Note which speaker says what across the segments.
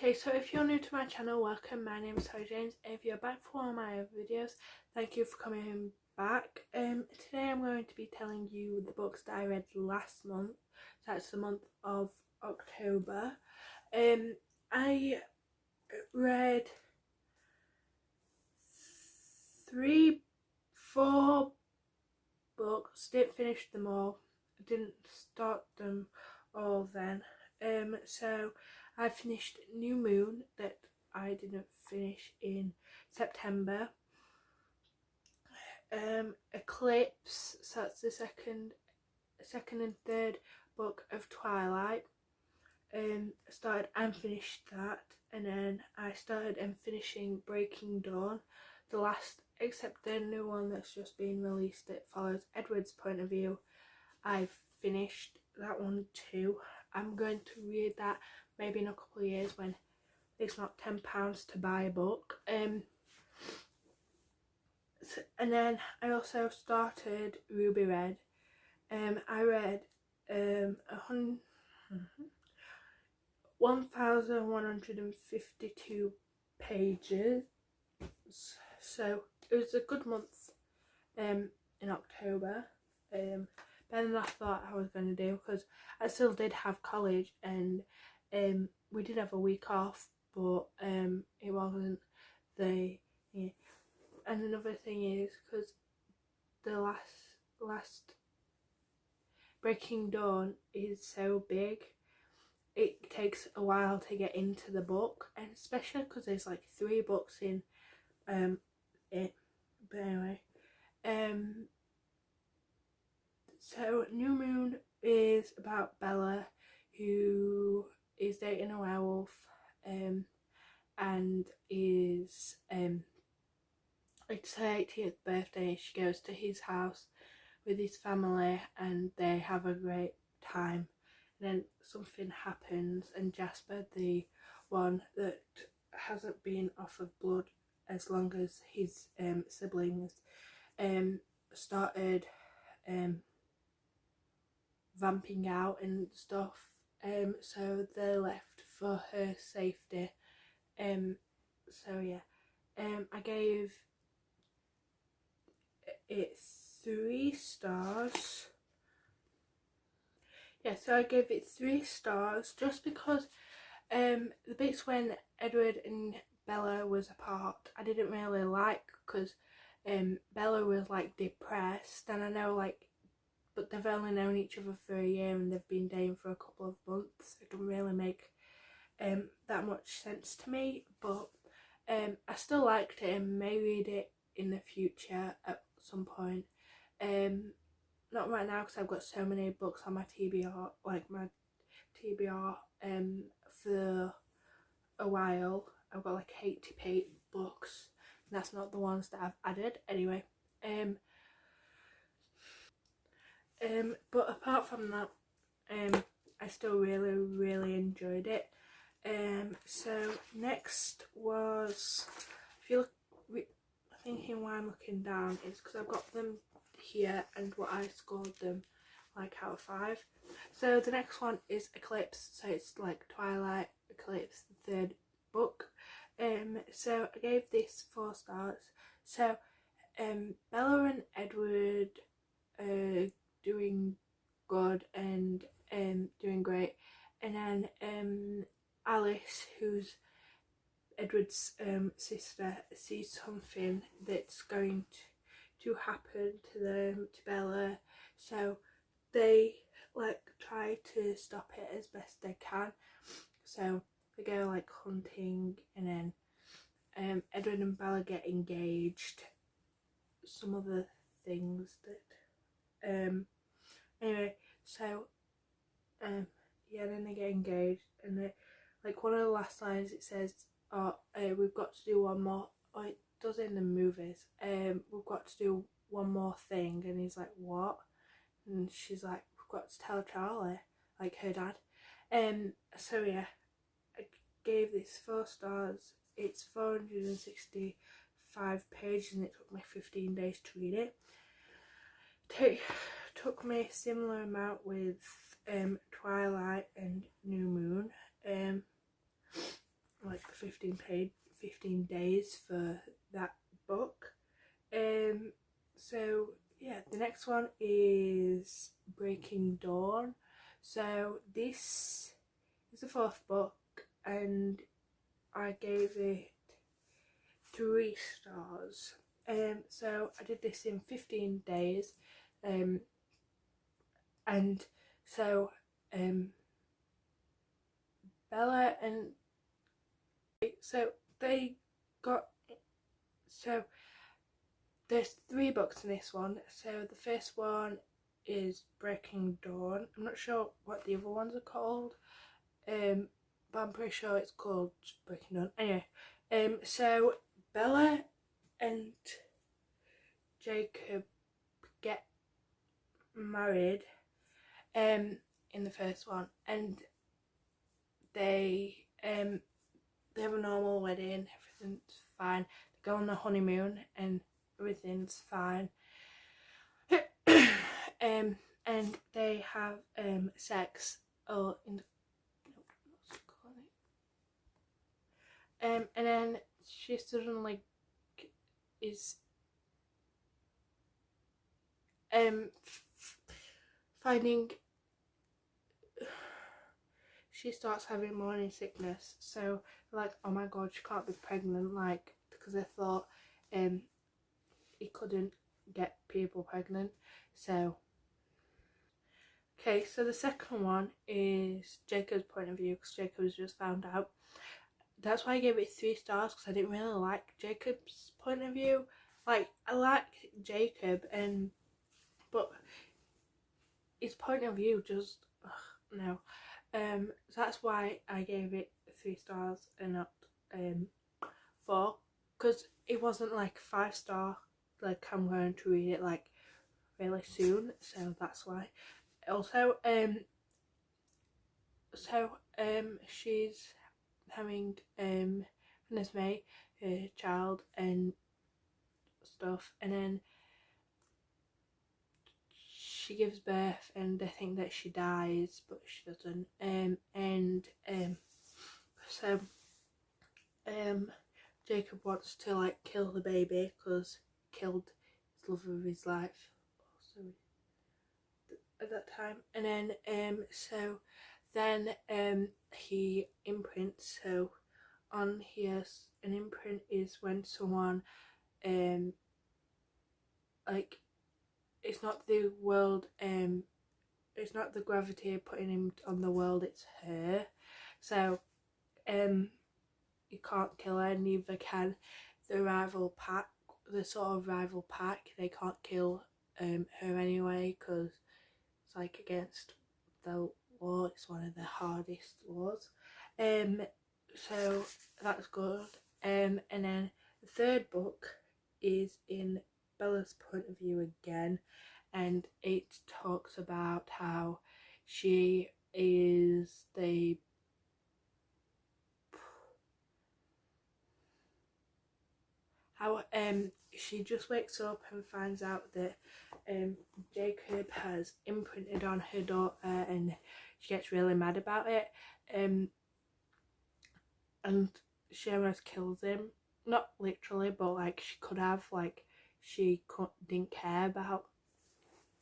Speaker 1: Okay, so if you're new to my channel, welcome. My name is Holly James. If you're back for one of my other videos, thank you for coming back. Today I'm going to be telling you the books that I read last month. So that's the month of October. I read four books. Didn't finish them all. I didn't start them all then. So I finished New Moon that I didn't finish in September. Eclipse, so that's the second and third book of Twilight. Started and finished that, and then I started and finishing Breaking Dawn, the last, except the new one that's just been released. It follows Edward's point of view. I've finished that one too. I'm going to read that maybe in a couple of years when it's not £10 to buy a book. And then I also started Ruby Red. I read 1,152 pages. So it was a good month in October. Better than I thought I was going to do, because I still did have college, and we did have a week off, but it wasn't the and another thing is because the last Breaking Dawn is so big, it takes a while to get into the book, and especially because there's like 3 books in it. But anyway, so New Moon is about Bella, who is dating a werewolf, and is it's her 80th birthday. She goes to his house with his family and they have a great time. And then something happens, and Jasper, the one that hasn't been off of blood as long as his siblings, started vamping out and stuff, so they're left for her safety. So yeah, I gave it 3 stars. Yeah, so I gave it 3 stars just because the bits when Edward and Bella was apart I didn't really like, because Bella was like depressed, and I know like, but they've only known each other for a year and they've been dating for a couple of months. It doesn't really make that much sense to me, but I still liked it and may read it in the future at some point. Not right now because I've got so many books on my TBR, for a while. I've got like 80 books, and that's not the ones that I've added anyway. But apart from that, I still really enjoyed it. So next was, if you look, thinking why I'm looking down, is because I've got them here and what I scored them like out of 5. So the next one is Eclipse, so it's like Twilight Eclipse, the 3rd book. So I gave this 4 stars. So Bella and Edward are doing good and doing great, and then Alice, who's Edward's sister, sees something that's going to happen to Bella, so they like try to stop it as best they can. So they go like hunting, and then Edward and Bella get engaged, some other things that anyway, so yeah, then they get engaged, and they, like, one of the last lines, it says, oh, we've got to do one more, or it does in the movies, we've got to do one more thing, and he's like, what? And she's like, we've got to tell Charlie, like her dad. So yeah, I gave this 4 stars. It's 465 pages and it took me 15 days to read it. Took me a similar amount with Twilight and New Moon. for 15 days for that book. So yeah, the next one is Breaking Dawn. So this is the fourth book, and I gave it 3 stars. So I did this in 15 days, and so Bella and they got, so there's 3 books in this one. So the first one is Breaking Dawn. I'm not sure what the other ones are called, but I'm pretty sure it's called Breaking Dawn. Anyway, so Bella and Jacob get married in the first one, and they have a normal wedding, everything's fine. They go on the honeymoon and everything's fine. And they have sex in the, and then she suddenly is finding, she starts having morning sickness. So like, oh my god, she can't be pregnant, like, because they thought he couldn't get people pregnant. So okay, so the second one is Jacob's point of view, because Jacob's just found out. That's why I gave it 3 stars, because I didn't really like Jacob's point of view. Like, I like Jacob, but his point of view just, no. So that's why I gave it 3 stars and not 4, because it wasn't like 5 star. Like, I'm going to read it like really soon, so that's why. Also, she's having Venice May, her child and stuff, and then she gives birth and they think that she dies, but she doesn't. So Jacob wants to like kill the baby because killed his love of his life. At that time, and then so then he imprints. So on here, an imprint is when someone like, it's not the world, it's not the gravity putting him on the world, it's her. So you can't kill her, neither can the rival pack, the sort of rival pack. They can't kill her anyway, because it's like against the law. It's one of the hardest laws. So that's good. And then the third book is in Bella's point of view again, and it talks about how she is the she just wakes up and finds out that Jacob has imprinted on her daughter, and she gets really mad about it, and she almost kills him. Not literally, but like, she could have, like, she didn't care about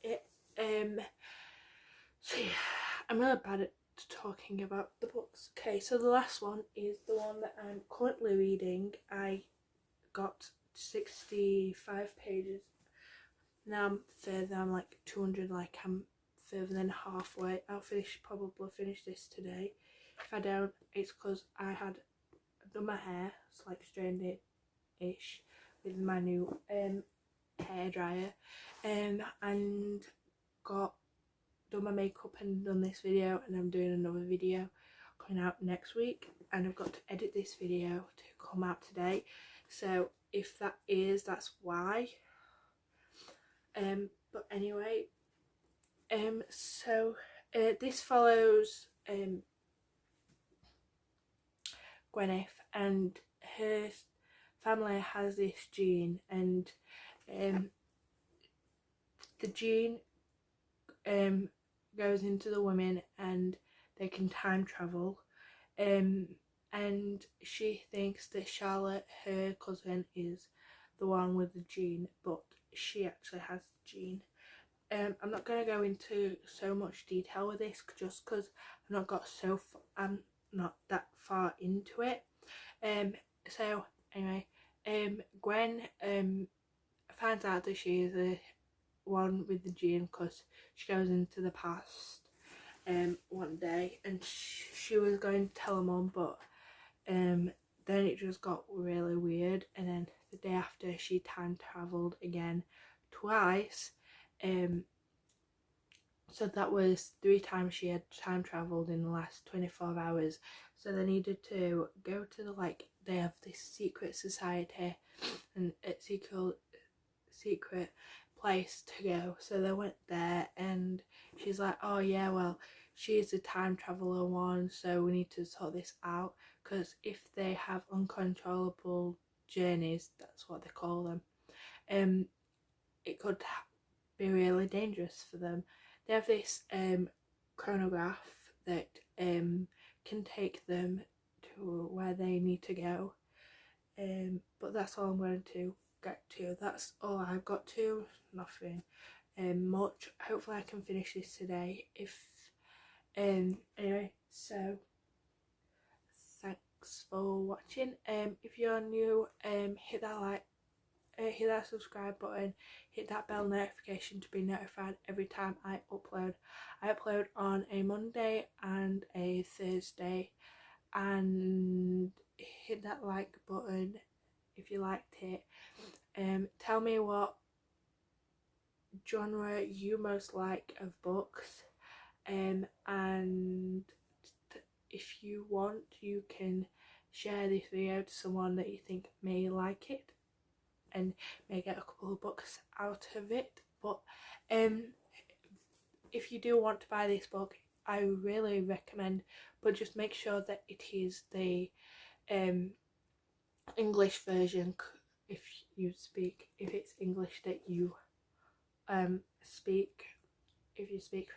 Speaker 1: it. So yeah, I'm really bad at talking about the books. Okay, so the last one is the one that I'm currently reading. I got 65 pages. Now I'm further, I'm like 200, like I'm further than halfway. I'll probably finish this today. If I don't, it's because I had done my hair, it's like straightened it ish with my new hair dryer, and done my makeup and done this video, and I'm doing another video coming out next week, and I've got to edit this video to come out today. So if that's why. But anyway, so this follows Gwyneth, and her family has this gene, and the gene goes into the women, and they can time travel. and she thinks that Charlotte, her cousin, is the one with the gene, but she actually has the gene. I'm not going to go into so much detail with this just because I'm not that far into it. So anyway, Gwen finds out that she is the one with the gene because she goes into the past one day, and she was going to tell her mum, but then it just got really weird, and then the day after she time travelled again twice. So that was 3 times she had time travelled in the last 24 hours. So they needed to go to the, like, they have this secret society and a secret place to go. So they went there, and she's like, oh yeah, well, she's the time traveller one, so we need to sort this out, because if they have uncontrollable journeys, that's what they call them, it could be really dangerous for them. They have this chronograph that can take them to where they need to go, but that's all I'm going to get to. That's all I've got to. Nothing much. Hopefully I can finish this today. Anyway, so thanks for watching. If you're new, hit that subscribe button, hit that bell notification to be notified every time I upload. I upload on a Monday and a Thursday, and hit that like button if you liked it. Tell me what genre you most like of books, and if you want, you can share this video to someone that you think may like it and may get a couple of books out of it. But if you do want to buy this book, I really recommend, but just make sure that it is the English version, if it's English that you speak. If you speak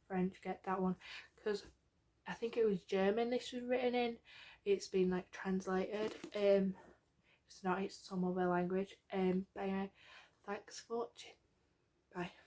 Speaker 1: French, get that one, because I think it was German this was written in. It's been like translated. It's not, it's some other language. But anyway, thanks for watching. Bye.